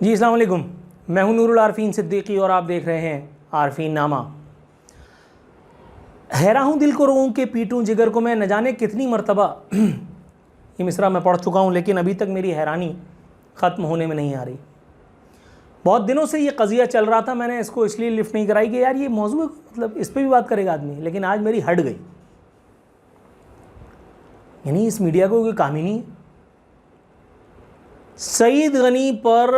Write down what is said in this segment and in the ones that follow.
जी अस्सलाम वालेकुम, मैं हूं नूरुल आरफीन सिद्दीकी और आप देख रहे हैं आरफीन नामा। हैरान हूँ दिल को रोऊं कि पीटूं जिगर को मैं, न जाने कितनी मरतबा ये मिसरा मैं पढ़ चुका हूँ, लेकिन अभी तक मेरी हैरानी ख़त्म होने में नहीं आ रही। बहुत दिनों से ये कज़िया चल रहा था, मैंने इसको इसलिए लिफ्ट नहीं कराई कि यार ये मौजूद मतलब इस पर भी बात करेगा आदमी, लेकिन आज मेरी हट गई। यानी इस मीडिया को कोई काम ही नहीं है। सईद गनी पर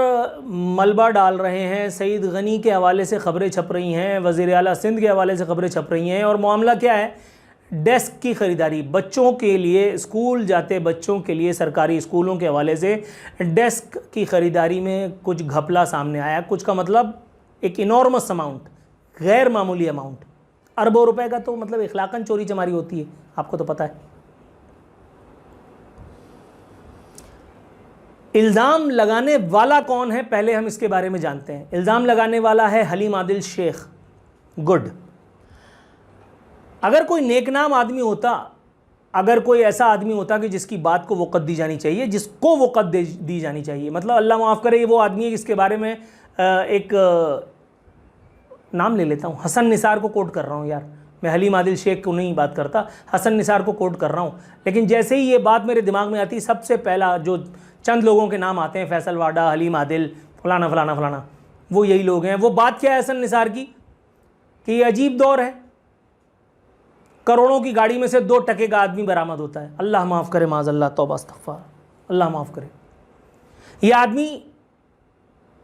मलबा डाल रहे हैं, सईद गनी के हवाले से ख़बरें छप रही हैं, वज़ीर आला सिंध के हवाले से ख़बरें छप रही हैं। और मामला क्या है? डेस्क की ख़रीदारी बच्चों के लिए, स्कूल जाते बच्चों के लिए सरकारी स्कूलों के हवाले से डेस्क की ख़रीदारी में कुछ घपला सामने आया। कुछ का मतलब एक इनॉर्मस अमाउंट, गैर मामूली अमाउंट, अरबों रुपए का तो मतलब इखलाकन चोरी चमारी होती है, आपको तो पता है। इल्ज़ाम लगाने वाला कौन है, पहले हम इसके बारे में जानते हैं। इल्ज़ाम लगाने वाला है हलीम आदिल शेख। गुड। अगर कोई नेकनाम आदमी होता, अगर कोई ऐसा आदमी होता कि जिसकी बात को वक़्त दी जानी चाहिए, जिसको वक़्त दी जानी चाहिए, मतलब अल्लाह माफ़ करे, ये वो आदमी है जिसके बारे में एक नाम ले लेता हूँ, हसन निसार को कोट कर रहा हूँ। यार मैं हलीम आदिल शेख को नहीं बात करता, हसन निसार को कोट कर रहा हूँ। लेकिन जैसे ही ये बात मेरे दिमाग में आती, सबसे पहला जो चंद लोगों के नाम आते हैं, फैसल वाडा, हलीम आदिल, फलाना फलाना फलाना, वो यही लोग हैं। वो बात क्या है हसन निसार की कि ये अजीब दौर है, करोड़ों की गाड़ी में से 2 टके का आदमी बरामद होता है। अल्लाह माफ़ करे, माज़अल्लाह, तौबा इस्तग़फ़ार, अल्लाह माफ़ करे। ये आदमी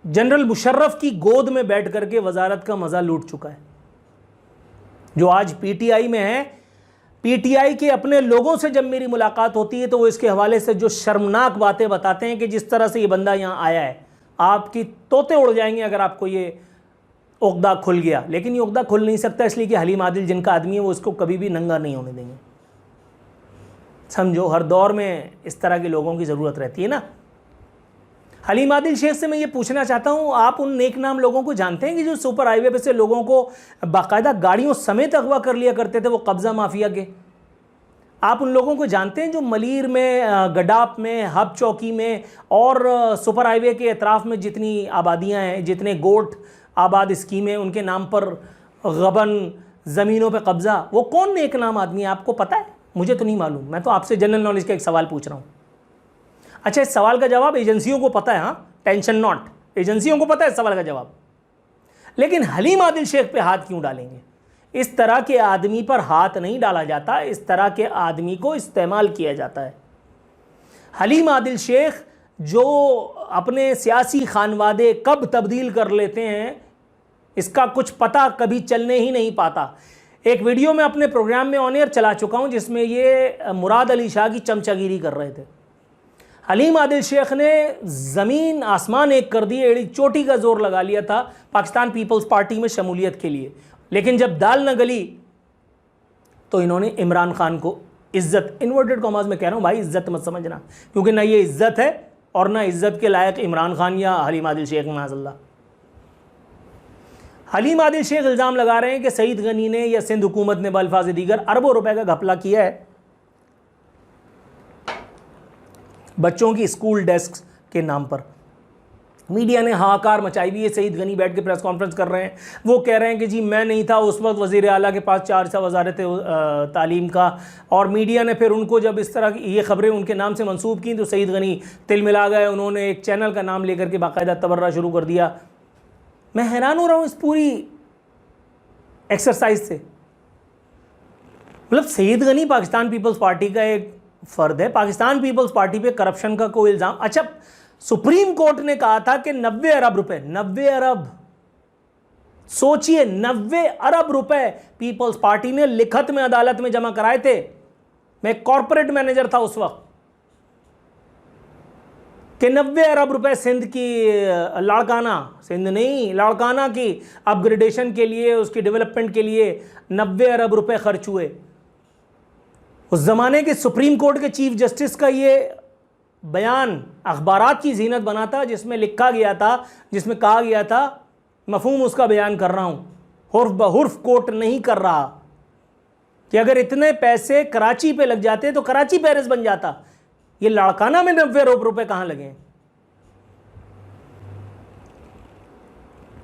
जनरल मुशर्रफ की गोद में बैठ करके वजारत का मज़ा लूट चुका है। जो आज पीटीआई में है, पीटीआई के अपने लोगों से जब मेरी मुलाकात होती है तो वो इसके हवाले से जो शर्मनाक बातें बताते हैं कि जिस तरह से ये बंदा यहाँ आया है, आपकी तोते उड़ जाएंगे अगर आपको ये उक़दा खुल गया। लेकिन ये उक़दा खुल नहीं सकता, इसलिए कि हलीम आदिल जिनका आदमी है वो इसको कभी भी नंगा नहीं होने देंगे। समझो, हर दौर में इस तरह के लोगों की ज़रूरत रहती है ना। हलीम आदिल शेख से मैं ये पूछना चाहता हूँ, आप उन नेकनाम लोगों को जानते हैं कि जो सुपर हाईवे पे से लोगों को बाकायदा गाड़ियों समेत अगवा कर लिया करते थे, वो कब्ज़ा माफिया के? आप उन लोगों को जानते हैं जो मलीर में, गडाप में, हब चौकी में और सुपर हाईवे के अतराफ़ में जितनी आबादियाँ हैं, जितने गोट आबाद स्कीमें, उनके नाम पर गबन ज़मीनों पे कब्ज़ा, वो कौन नेकनाम आदमी है? आपको पता है? मुझे तो नहीं मालूम। मैं तो आपसे जनरल नॉलेज का एक सवाल पूछ रहा हूँ। अच्छा, इस सवाल का जवाब एजेंसियों को पता है, हाँ, टेंशन नॉट, एजेंसियों को पता है इस सवाल का जवाब। लेकिन हलीम आदिल शेख पे हाथ क्यों डालेंगे? इस तरह के आदमी पर हाथ नहीं डाला जाता, इस तरह के आदमी को इस्तेमाल किया जाता है। हलीम आदिल शेख जो अपने सियासी खानवादे कब तब्दील कर लेते हैं, इसका कुछ पता कभी चलने ही नहीं पाता। एक वीडियो में अपने प्रोग्राम में ऑन एयर चला चुका हूँ जिसमें ये मुराद अली शाह की चमचागिरी कर रहे थे। हलीम आदिल शेख ने ज़मीन आसमान एक कर दिए, एड़ी चोटी का जोर लगा लिया था पाकिस्तान पीपल्स पार्टी में शमूलियत के लिए। लेकिन जब दाल न गली तो इन्होंने इमरान खान को इज़्ज़त, इन्वर्टेड कॉमास में कह रहा हूँ भाई, इज़्ज़त मत समझना, क्योंकि ना ये इज़्ज़त है और ना इज़्ज़त के लायक इमरान खान या हलीम आदिल शेख माज़अल्लाह। हलीम आदिल शेख इल्ज़ाम लगा रहे हैं कि सईद गनी ने या सिंध हुकूमत ने बल्फाज़ दीगर अरबों रुपए का घपला किया है बच्चों की स्कूल डेस्क के नाम पर। मीडिया ने हाहाकार मचाई भी है। सईद गनी बैठ के प्रेस कॉन्फ्रेंस कर रहे हैं, वो कह रहे हैं कि जी मैं नहीं था उस वक्त वज़ीर आला के पास 4 सा वज़ारत तालीम का। और मीडिया ने फिर उनको जब इस तरह की ये ख़बरें उनके नाम से मंसूब की तो सईद गनी तिल मिला गए, उन्होंने एक चैनल का नाम लेकर के बाकायदा तबर्रा शुरू कर दिया। मैं हैरान हो रहा हूँ इस पूरी एक्सरसाइज से। मतलब सईद गनी पाकिस्तान पीपल्स पार्टी का एक फ़र्द है, पाकिस्तान पीपल्स पार्टी पे करप्शन का कोई इल्ज़ाम। अच्छा, सुप्रीम कोर्ट ने कहा था कि 90 अरब रुपए, 90 अरब, सोचिए 90 अरब रुपए पीपल्स पार्टी ने लिखत में अदालत में जमा कराए थे। मैं कॉर्पोरेट मैनेजर था उस वक्त, कि 90 अरब रुपए सिंध की लाड़काना, सिंध नहीं लाड़काना की अपग्रेडेशन के लिए, उसकी डेवलपमेंट के लिए 90 अरब रुपए खर्च हुए। उस ज़माने के सुप्रीम कोर्ट के चीफ जस्टिस का ये बयान अखबारात की जीनत बना था, जिसमें लिखा गया था, जिसमें कहा गया था, मफहूम उसका बयान कर रहा हूँ, हुर्फ बहुर्फ कोट नहीं कर रहा, कि अगर इतने पैसे कराची पे लग जाते तो कराची पेरिस बन जाता। ये लाड़काना में 90 अरब रुपए कहाँ लगे?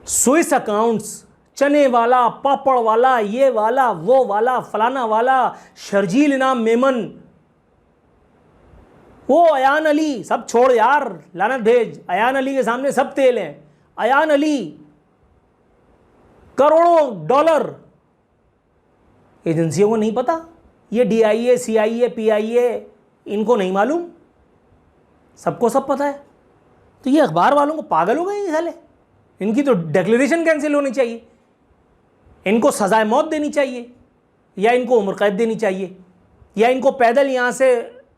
स्विस अकाउंट्स, चने वाला, पापड़ वाला, ये वाला, वो वाला, फलाना वाला, शर्जील इनाम मेमन, वो अयान अली, सब छोड़ यार, लानत भेज। अयान अली के सामने सब तेल हैं। अयान अली करोड़ों डॉलर, एजेंसियों को नहीं पता? ये DIA, CIA, PIA इनको नहीं मालूम? सबको सब पता है। तो ये अखबार वालों को पागल हो गए ये साले। इनकी तो डिक्लेरेशन कैंसिल होनी चाहिए, इनको सजाए मौत देनी चाहिए, या इनको उम्र कैद देनी चाहिए, या इनको पैदल यहाँ से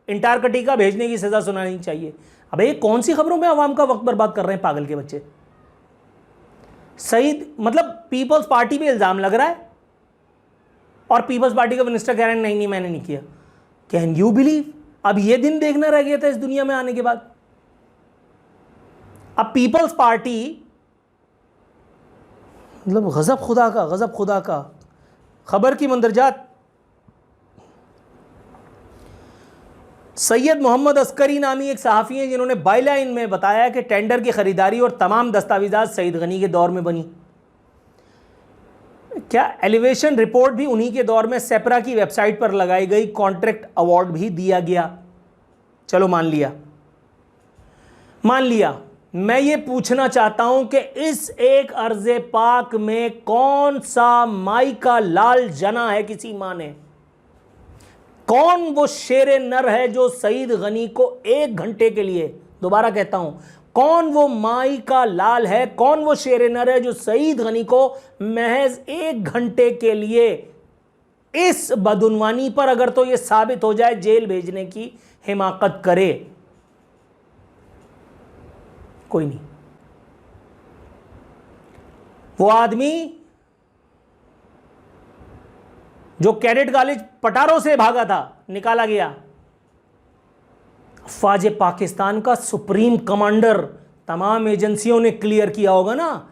अंटार्कटिका भेजने की सज़ा सुनानी चाहिए। अबे ये कौन सी खबरों में आवाम का वक्त बर्बाद कर रहे हैं पागल के बच्चे। सईद मतलब पीपल्स पार्टी पे इल्ज़ाम लग रहा है और पीपल्स पार्टी का मिनिस्टर कह रहे हैं नहीं नहीं मैंने नहीं किया। Can you believe? अब ये दिन देखना रह गया था इस दुनिया में आने के बाद। अब पीपल्स पार्टी मतलब गज़ब खुदा का, गज़ब खुदा का। खबर की मंदरजात, सैयद मोहम्मद अस्करी नामी एक सहाफ़ी हैं जिन्होंने बाइलाइन में बताया कि टेंडर की ख़रीदारी और तमाम दस्तावेज़ात सईद गनी के दौर में बनी। क्या एलिवेशन रिपोर्ट भी उन्हीं के दौर में सेपरा की वेबसाइट पर लगाई गई, कॉन्ट्रैक्ट अवार्ड भी दिया गया। चलो मान लिया, मान लिया। मैं ये पूछना चाहता हूं कि इस एक अर्ज़े पाक में कौन सा माई का लाल जना है किसी मां ने? कौन वो शेर नर है जो सईद गनी को 1 घंटे के लिए, दोबारा कहता हूं, कौन वो माई का लाल है, कौन वो शेर नर है जो सईद गनी को महज 1 घंटे के लिए इस बदउनवानी पर अगर तो ये साबित हो जाए जेल भेजने की हिमाकत करे? कोई नहीं। वो आदमी जो कैडेट कॉलेज पटारों से भागा था, निकाला गया, फौज पाकिस्तान का सुप्रीम कमांडर, तमाम एजेंसियों ने क्लियर किया होगा ना,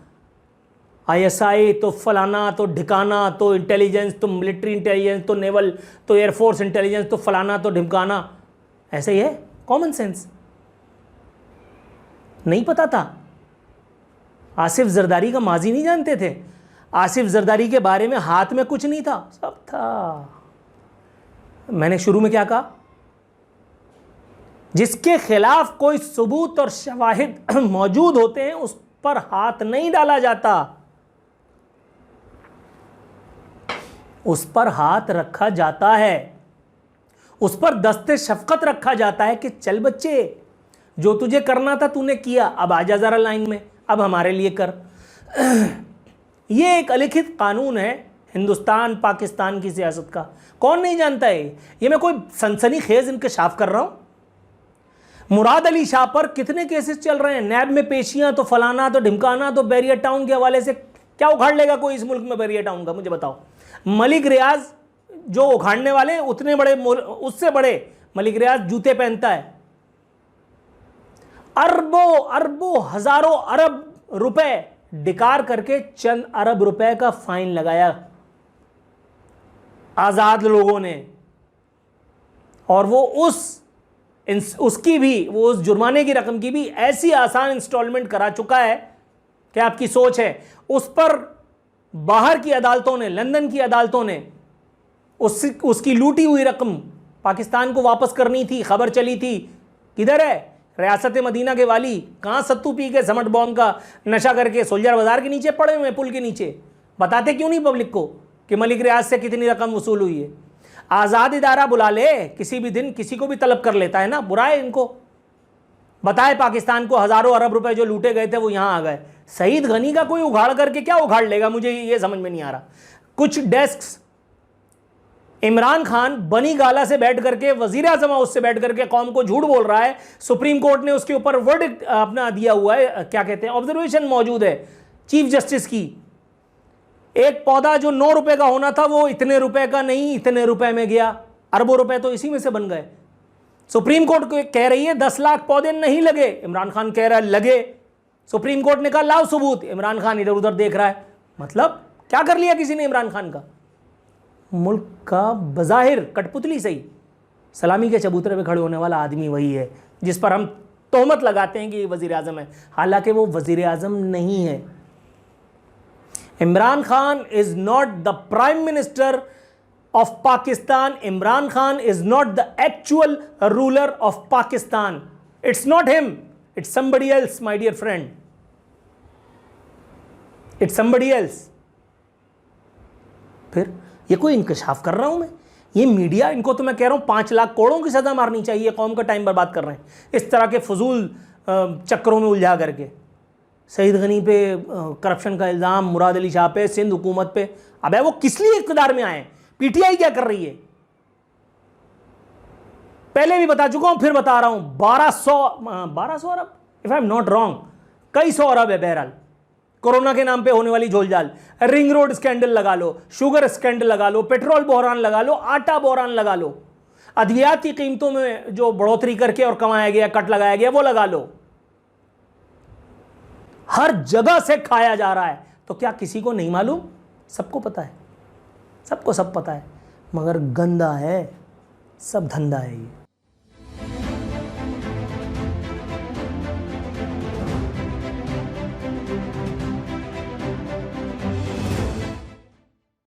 ISI तो फलाना तो ढिकाना तो इंटेलिजेंस तो मिलिट्री इंटेलिजेंस तो नेवल तो एयरफोर्स इंटेलिजेंस तो फलाना तो ढिमकाना, ऐसे ही है। कॉमन सेंस नहीं पता था? आसिफ जरदारी का माजी नहीं जानते थे? आसिफ जरदारी के बारे में हाथ में कुछ नहीं था, सब था। मैंने शुरू में क्या कहा? जिसके खिलाफ कोई सबूत और शवाहिद मौजूद होते हैं उस पर हाथ नहीं डाला जाता, उस पर हाथ रखा जाता है, उस पर दस्ते शफकत रखा जाता है कि चल बच्चे, जो तुझे करना था तूने किया, अब आजा जरा लाइन में, अब हमारे लिए कर। ये एक अलिखित कानून है हिंदुस्तान पाकिस्तान की सियासत का। कौन नहीं जानता है? ये मैं कोई सनसनीखेज इंकशाफ कर रहा हूं। मुराद अली शाह पर कितने केसेस चल रहे हैं, नैब में पेशियां तो फलाना तो ढिमकाना तो बैरियर टाउन के हवाले से क्या उखाड़ लेगा कोई इस मुल्क में बैरियर टाउन का? मुझे बताओ। मलिक रियाज जो उखाड़ने वाले उतने बड़े, उससे बड़े मलिक रियाज जूते पहनता है। अरबों अरबों हजारों अरब रुपए डिकार करके चंद अरब रुपए का फाइन लगाया आजाद लोगों ने, और वो उसकी भी, वो उस जुर्माने की रकम की भी ऐसी आसान इंस्टॉलमेंट करा चुका है कि आपकी सोच है। उस पर बाहर की अदालतों ने, लंदन की अदालतों ने उसकी लूटी हुई रकम पाकिस्तान को वापस करनी थी। खबर चली थी, किधर है रियासत मदीना के वाली, कहाँ सत्तू पी के समट बॉम्ब का नशा करके सोल्जर बाजार के नीचे पड़े हुए, पुल के नीचे। बताते क्यों नहीं पब्लिक को कि मलिक रियाज से कितनी रकम वसूल हुई है? आज़ाद इदारा बुला ले, किसी भी दिन किसी को भी तलब कर लेता है ना, बुरा है इनको। बताए पाकिस्तान को हज़ारों अरब रुपए जो लूटे गए थे वो यहाँ आ गए। सईद गनी का कोई उखाड़ करके क्या उखाड़ लेगा, मुझे ये समझ में नहीं आ रहा। कुछ डेस्क इमरान खान बनी गाला से बैठ करके, वजीर आजम हाउस से बैठ करके कौम को झूठ बोल रहा है। सुप्रीम कोर्ट ने उसके ऊपर वर्डिक्ट अपना दिया हुआ है, क्या कहते हैं, ऑब्जर्वेशन मौजूद है चीफ जस्टिस की। एक पौधा जो 9 रुपए का होना था वो इतने रुपए का नहीं, इतने रुपए में गया। अरबों रुपए तो इसी में से बन गए। सुप्रीम कोर्ट कह रही है 10 लाख पौधे नहीं लगे, इमरान खान कह रहा है लगे। सुप्रीम कोर्ट ने कहा लाओ सबूत, इमरान खान इधर उधर देख रहा है। मतलब क्या कर लिया किसी ने इमरान खान का? मुल्क का बज़ाहिर कठपुतली सही, सलामी के चबूतरे पे खड़े होने वाला आदमी वही है जिस पर हम तोहमत लगाते हैं कि ये वज़ीर आज़म है, हालांकि वो वज़ीर आज़म नहीं है। Imran Khan is not the prime minister of Pakistan. Imran Khan is not the actual ruler of Pakistan. It's not him, it's somebody else, my dear friend. It's somebody else. फिर ये कोई इंकशाफ कर रहा हूं मैं? ये मीडिया, इनको तो मैं कह रहा हूं 5 लाख करोड़ों की सजा मारनी चाहिए. कौम का टाइम बर्बाद कर रहे हैं इस तरह के फजूल चक्करों में उलझा करके. सईद गनी पे करप्शन का इल्ज़ाम, मुराद अली शाह पे, सिंध हुकूमत पे. अब वो किस लिए इक़्तिदार में आए? पीटीआई क्या कर रही है? पहले भी बता चुका हूं, फिर बता रहा हूं. 1200 अरब, if I am not wrong, कई सौ अरब है. बहरहाल कोरोना के नाम पे होने वाली झोलझाल, रिंग रोड स्कैंडल लगा लो, शुगर स्कैंडल लगा लो, पेट्रोल बहरान लगा लो, आटा बहरान लगा लो, अद्वियात की कीमतों में जो बढ़ोतरी करके और कमाया गया, कट लगाया गया, वो लगा लो. हर जगह से खाया जा रहा है. तो क्या किसी को नहीं मालूम? सबको पता है, सबको सब पता है, मगर गंदा है, सब धंधा है ये.